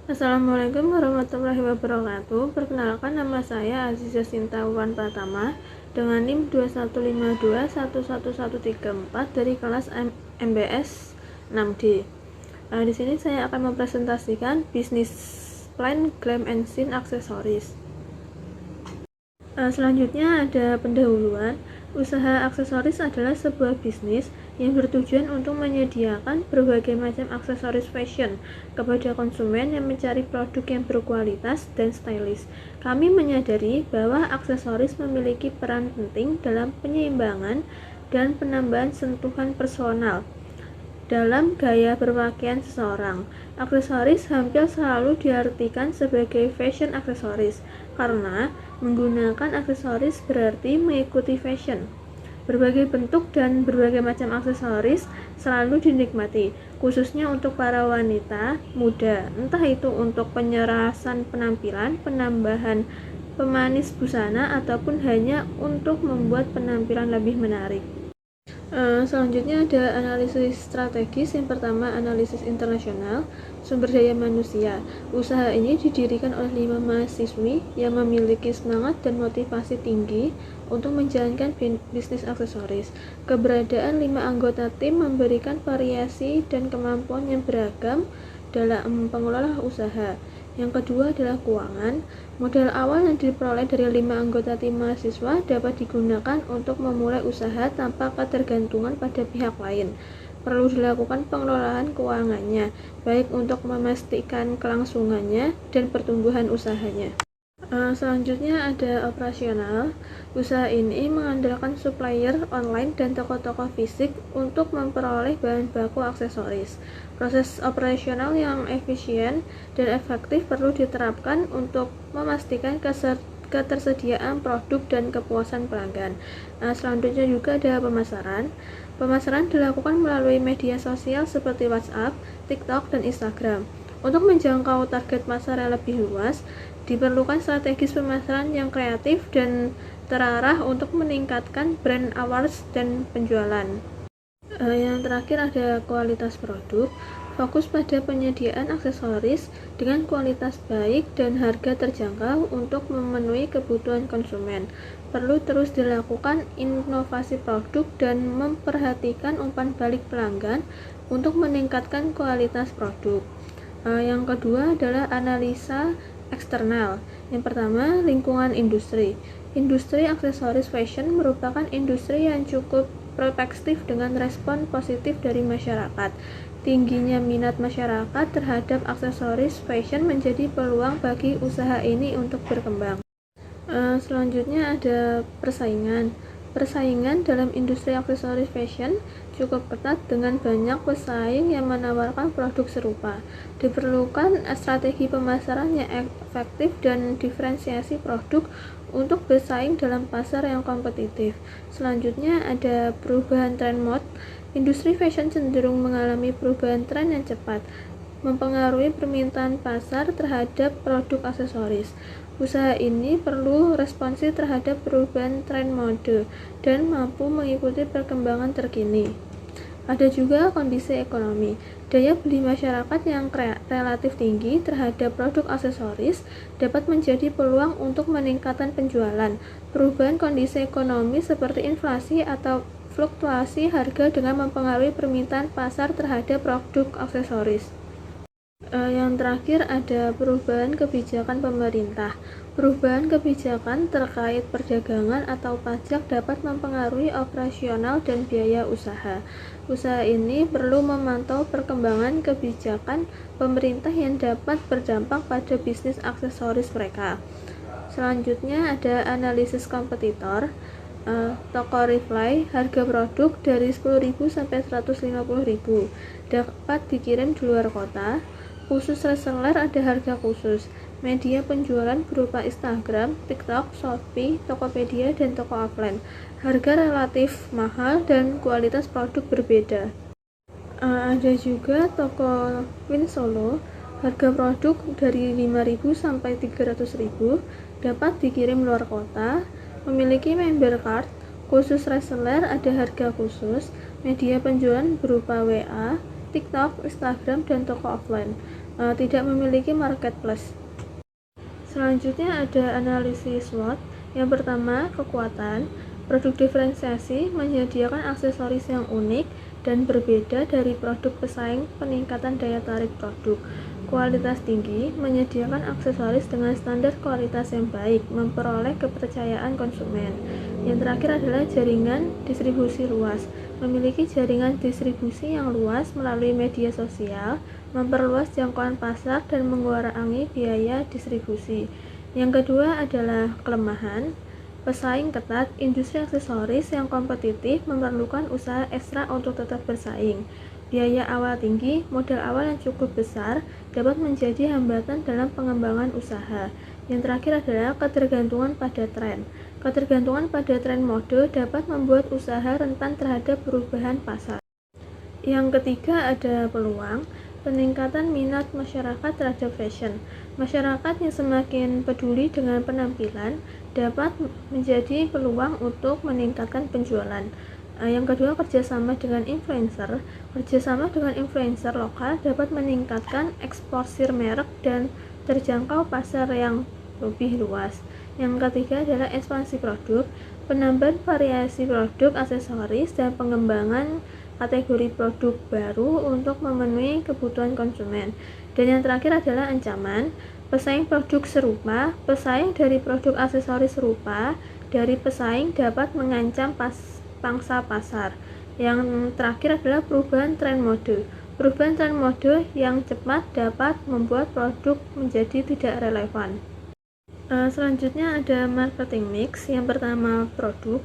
Assalamualaikum warahmatullahi wabarakatuh. Perkenalkan, nama saya Aziza Sinta Wan Pratama dengan NIM 2152111134 dari kelas MBS 6D. Di sini saya akan mempresentasikan bisnis plan Glam and Sin aksesoris. Selanjutnya ada pendahuluan. Usaha aksesoris adalah sebuah bisnis yang bertujuan untuk menyediakan berbagai macam aksesoris fashion kepada konsumen yang mencari produk yang berkualitas dan stylish. Kami menyadari bahwa aksesoris memiliki peran penting dalam penyeimbangan dan penambahan sentuhan personal dalam gaya berpakaian seseorang. Aksesoris hampir selalu diartikan sebagai fashion aksesoris karena menggunakan aksesoris berarti mengikuti fashion. Berbagai bentuk dan berbagai macam aksesoris selalu dinikmati, khususnya untuk para wanita muda, entah itu untuk penyerasan penampilan, penambahan pemanis busana, ataupun hanya untuk membuat penampilan lebih menarik. Selanjutnya ada analisis strategis. Yang pertama, analisis internasional sumber daya manusia. Usaha ini didirikan oleh 5 mahasiswi yang memiliki semangat dan motivasi tinggi untuk menjalankan bisnis aksesoris. Keberadaan 5 anggota tim memberikan variasi dan kemampuan yang beragam dalam pengelola usaha. Yang kedua adalah keuangan. Modal awal yang diperoleh dari 5 anggota tim mahasiswa dapat digunakan untuk memulai usaha tanpa ketergantungan pada pihak lain. Perlu dilakukan pengelolaan keuangannya, baik untuk memastikan kelangsungannya dan pertumbuhan usahanya. Selanjutnya ada operasional. Usaha ini mengandalkan supplier online dan toko-toko fisik untuk memperoleh bahan baku aksesoris. Proses operasional yang efisien dan efektif perlu diterapkan untuk memastikan ketersediaan produk dan kepuasan pelanggan. Selanjutnya juga ada pemasaran. Pemasaran dilakukan melalui media sosial seperti WhatsApp, TikTok, dan Instagram. Untuk menjangkau target pasar yang lebih luas, diperlukan strategis pemasaran yang kreatif dan terarah untuk meningkatkan brand awareness dan penjualan. Yang terakhir ada kualitas produk. Fokus pada penyediaan aksesoris dengan kualitas baik dan harga terjangkau untuk memenuhi kebutuhan konsumen. Perlu terus dilakukan inovasi produk dan memperhatikan umpan balik pelanggan untuk meningkatkan kualitas produk. Yang kedua adalah analisa eksternal. Yang pertama, lingkungan industri. Industri aksesoris fashion merupakan industri yang cukup prospektif dengan respon positif dari masyarakat. Tingginya minat masyarakat terhadap aksesoris fashion menjadi peluang bagi usaha ini untuk berkembang. Selanjutnya ada persaingan. Persaingan dalam industri aksesoris fashion cukup ketat dengan banyak pesaing yang menawarkan produk serupa. Diperlukan strategi pemasaran yang efektif dan diferensiasi produk untuk bersaing dalam pasar yang kompetitif. Selanjutnya ada perubahan tren mode. Industri fashion cenderung mengalami perubahan tren yang cepat, mempengaruhi permintaan pasar terhadap produk aksesoris. Usaha ini perlu responsif terhadap perubahan tren mode dan mampu mengikuti perkembangan terkini. Ada juga kondisi ekonomi. Daya beli masyarakat yang relatif tinggi terhadap produk aksesoris dapat menjadi peluang untuk meningkatkan penjualan. Perubahan kondisi ekonomi seperti inflasi atau fluktuasi harga dengan mempengaruhi permintaan pasar terhadap produk aksesoris. Yang terakhir ada perubahan kebijakan pemerintah. Perubahan kebijakan terkait perdagangan atau pajak dapat mempengaruhi operasional dan biaya usaha. Usaha ini perlu memantau perkembangan kebijakan pemerintah yang dapat berdampak pada bisnis aksesoris mereka. Selanjutnya ada analisis kompetitor. Toko reply, harga produk dari 10.000 sampai 150.000 dapat dikirim di luar kota. Khusus reseller ada harga khusus. Media penjualan berupa Instagram, TikTok, Shopee, Tokopedia, dan toko offline. Harga relatif mahal dan kualitas produk berbeda. Ada juga toko Win Solo. Harga produk dari 5.000 sampai 300.000 dapat dikirim luar kota. Memiliki member card. Khusus reseller ada harga khusus. Media penjualan berupa WA, TikTok, Instagram, dan toko offline. tidak memiliki marketplace. Selanjutnya ada analisis SWOT. Yang pertama, kekuatan. Produk diferensiasi menyediakan aksesoris yang unik dan berbeda dari produk pesaing, peningkatan daya tarik produk. Kualitas tinggi menyediakan aksesoris dengan standar kualitas yang baik, memperoleh kepercayaan konsumen. Yang terakhir adalah jaringan distribusi luas, memiliki jaringan distribusi yang luas melalui media sosial, memperluas jangkauan pasar dan mengurangi biaya distribusi. Yang kedua adalah kelemahan. Pesaing ketat, industri aksesoris yang kompetitif memerlukan usaha ekstra untuk tetap bersaing. Biaya awal tinggi, modal awal yang cukup besar dapat menjadi hambatan dalam pengembangan usaha. Yang terakhir adalah ketergantungan pada tren. Ketergantungan pada tren mode dapat membuat usaha rentan terhadap perubahan pasar. Yang ketiga ada peluang. Peningkatan minat masyarakat terhadap fashion. Masyarakat yang semakin peduli dengan penampilan dapat menjadi peluang untuk meningkatkan penjualan. Yang kedua, kerjasama dengan influencer. Kerjasama dengan influencer lokal dapat meningkatkan eksposur merek dan terjangkau pasar yang lebih luas. Yang ketiga adalah ekspansi produk. Penambahan variasi produk, aksesoris, dan pengembangan kategori produk baru untuk memenuhi kebutuhan konsumen. Dan yang terakhir adalah ancaman. Pesaing produk serupa, pesaing dari produk aksesoris serupa dari pesaing dapat mengancam pangsa pasar. Yang terakhir adalah perubahan tren mode. Perubahan tren mode yang cepat dapat membuat produk menjadi tidak relevan. Selanjutnya ada marketing mix. Yang pertama, produk.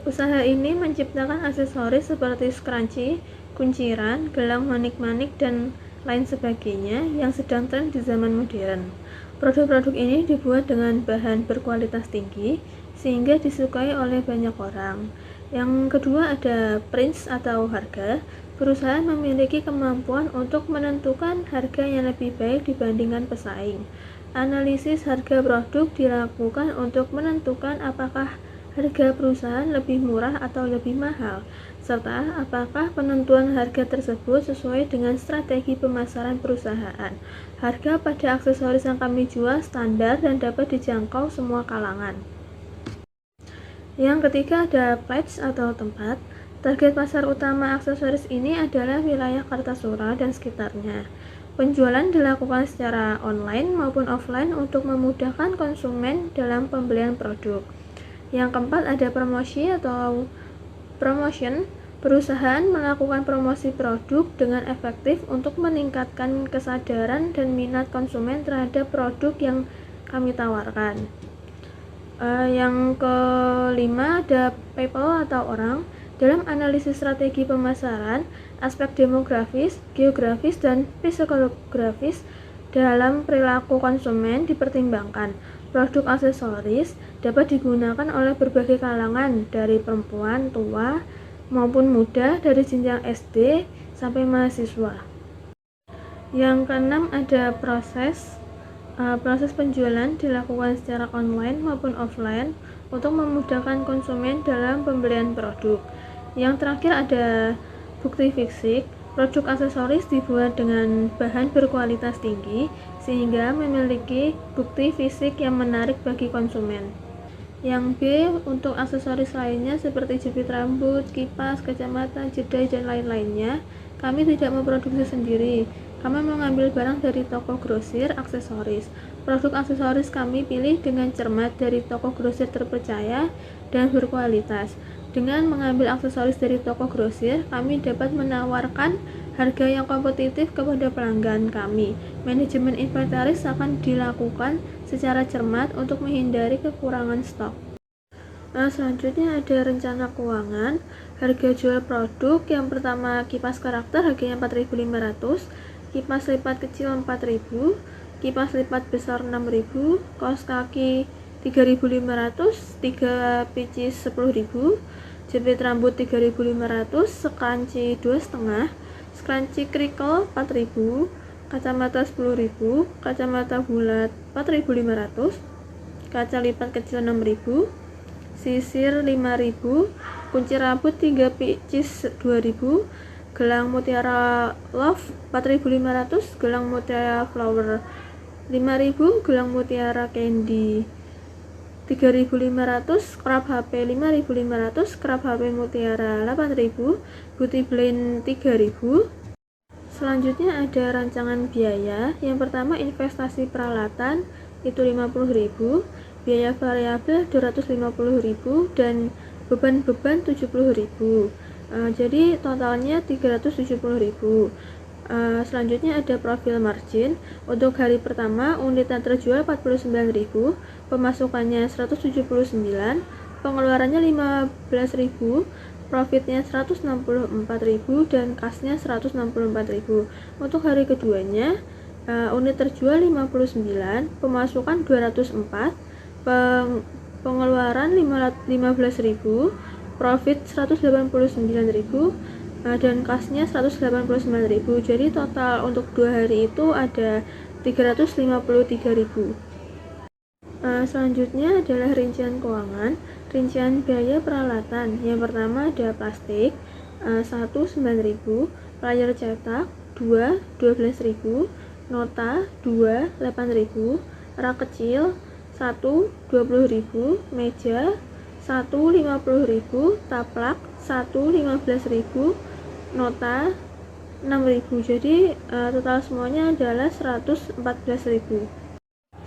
Usaha ini menciptakan aksesoris seperti scrunchie, kunciran, gelang manik-manik, dan lain sebagainya yang sedang tren di zaman modern. Produk-produk ini dibuat dengan bahan berkualitas tinggi sehingga disukai oleh banyak orang. Yang kedua ada price atau harga. Perusahaan memiliki kemampuan untuk menentukan harga yang lebih baik dibandingkan pesaing. Analisis harga produk dilakukan untuk menentukan apakah harga perusahaan lebih murah atau lebih mahal, serta apakah penentuan harga tersebut sesuai dengan strategi pemasaran perusahaan. Harga pada aksesoris yang kami jual standar dan dapat dijangkau semua kalangan. Yang ketiga ada place atau tempat. Target pasar utama aksesoris ini adalah wilayah Kartasura dan sekitarnya. Penjualan dilakukan secara online maupun offline untuk memudahkan konsumen dalam pembelian produk. Yang keempat ada promosi atau promotion. Perusahaan melakukan promosi produk dengan efektif untuk meningkatkan kesadaran dan minat konsumen terhadap produk yang kami tawarkan. Yang kelima ada people atau orang. Dalam analisis strategi pemasaran, aspek demografis, geografis, dan psikologis dalam perilaku konsumen dipertimbangkan. Produk aksesoris dapat digunakan oleh berbagai kalangan, dari perempuan, tua, maupun muda, dari jenjang SD sampai mahasiswa. Yang keenam ada proses penjualan dilakukan secara online maupun offline untuk memudahkan konsumen dalam pembelian produk. Yang terakhir ada bukti fisik. Produk aksesoris dibuat dengan bahan berkualitas tinggi sehingga memiliki bukti fisik yang menarik bagi konsumen. Yang B untuk aksesoris lainnya seperti jepit rambut, kipas, kacamata, jedai, dan lain-lainnya, kami tidak memproduksi sendiri. Kami mengambil barang dari toko grosir aksesoris. Produk aksesoris kami pilih dengan cermat dari toko grosir terpercaya dan berkualitas. Dengan mengambil aksesoris dari toko grosir, kami dapat menawarkan harga yang kompetitif kepada pelanggan kami. Manajemen inventaris akan dilakukan secara cermat untuk menghindari kekurangan stok. Selanjutnya ada rencana keuangan. Harga jual produk yang pertama kipas karakter harganya 4.500, kipas lipat kecil 4.000, kipas lipat besar 6.000, kaos kaki 3.500, 3 picis 10.000, jepit rambut 3.500, scrunchie 2,5, scrunchie crinkle 4.000, kacamata 10.000, kacamata bulat 4.500, kaca lipat kecil 6.000, sisir 5.000, kunci rambut 3 picis 2.000, gelang mutiara love 4.500, gelang mutiara flower 5.000, gelang mutiara candy 3.500, scrub HP 5.500, scrub HP mutiara 8.000, beauty blend 3.000. Selanjutnya ada rancangan biaya. Yang pertama investasi peralatan itu 50.000, biaya variabel 250.000 dan beban-beban 70.000. Jadi totalnya 370.000. Selanjutnya ada profil margin. Untuk hari pertama unit yang terjual 49.000, pemasukannya 179, pengeluarannya 15.000, profitnya 164.000 dan kasnya 164.000. Untuk hari keduanya unit terjual 59, pemasukan 204, pengeluaran 15.000, profit 189.000 dan kasnya 189.000. Jadi total untuk 2 hari itu ada 353.000. Selanjutnya adalah rincian keuangan. Rincian biaya peralatan. Yang pertama ada plastik 1 9.000, layar cetak 2 12.000, nota 2 8.000, rak kecil 1 20.000, meja 1 50.000, taplak 1 15.000, nota 6.000. Jadi total semuanya adalah 114.000.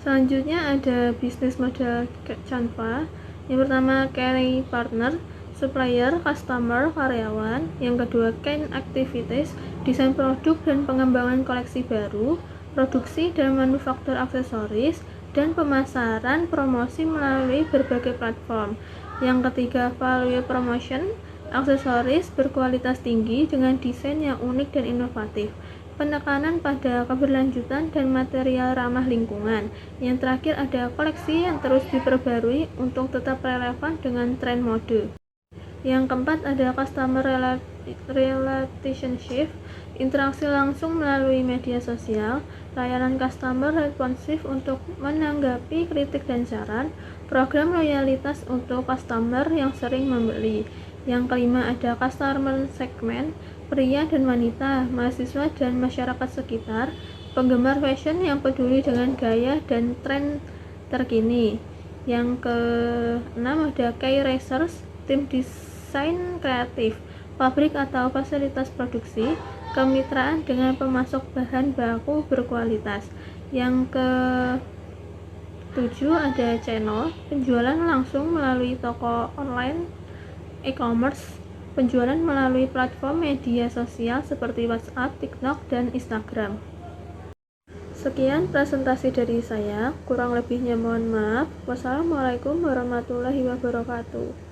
Selanjutnya ada bisnis model Canva. Yang pertama carry partner, supplier, customer, karyawan. Yang kedua can activities, desain produk dan pengembangan koleksi baru, produksi dan manufaktur aksesoris, dan pemasaran promosi melalui berbagai platform. Yang ketiga value promotion, aksesoris berkualitas tinggi dengan desain yang unik dan inovatif, penekanan pada keberlanjutan dan material ramah lingkungan. Yang terakhir ada koleksi yang terus diperbarui untuk tetap relevan dengan tren mode. Yang keempat ada customer relationship, interaksi langsung melalui media sosial, layanan customer responsif untuk menanggapi kritik dan saran, program loyalitas untuk customer yang sering membeli. Yang kelima ada customer segment, pria dan wanita, mahasiswa dan masyarakat sekitar, penggemar fashion yang peduli dengan gaya dan tren terkini. Yang keenam ada key racers, tim desain kreatif, pabrik atau fasilitas produksi, kemitraan dengan pemasok bahan baku berkualitas. Yang ketujuh ada channel, penjualan langsung melalui toko online, e-commerce, penjualan melalui platform media sosial seperti WhatsApp, TikTok, dan Instagram. Sekian presentasi dari saya, kurang lebihnya mohon maaf. Wassalamualaikum warahmatullahi wabarakatuh.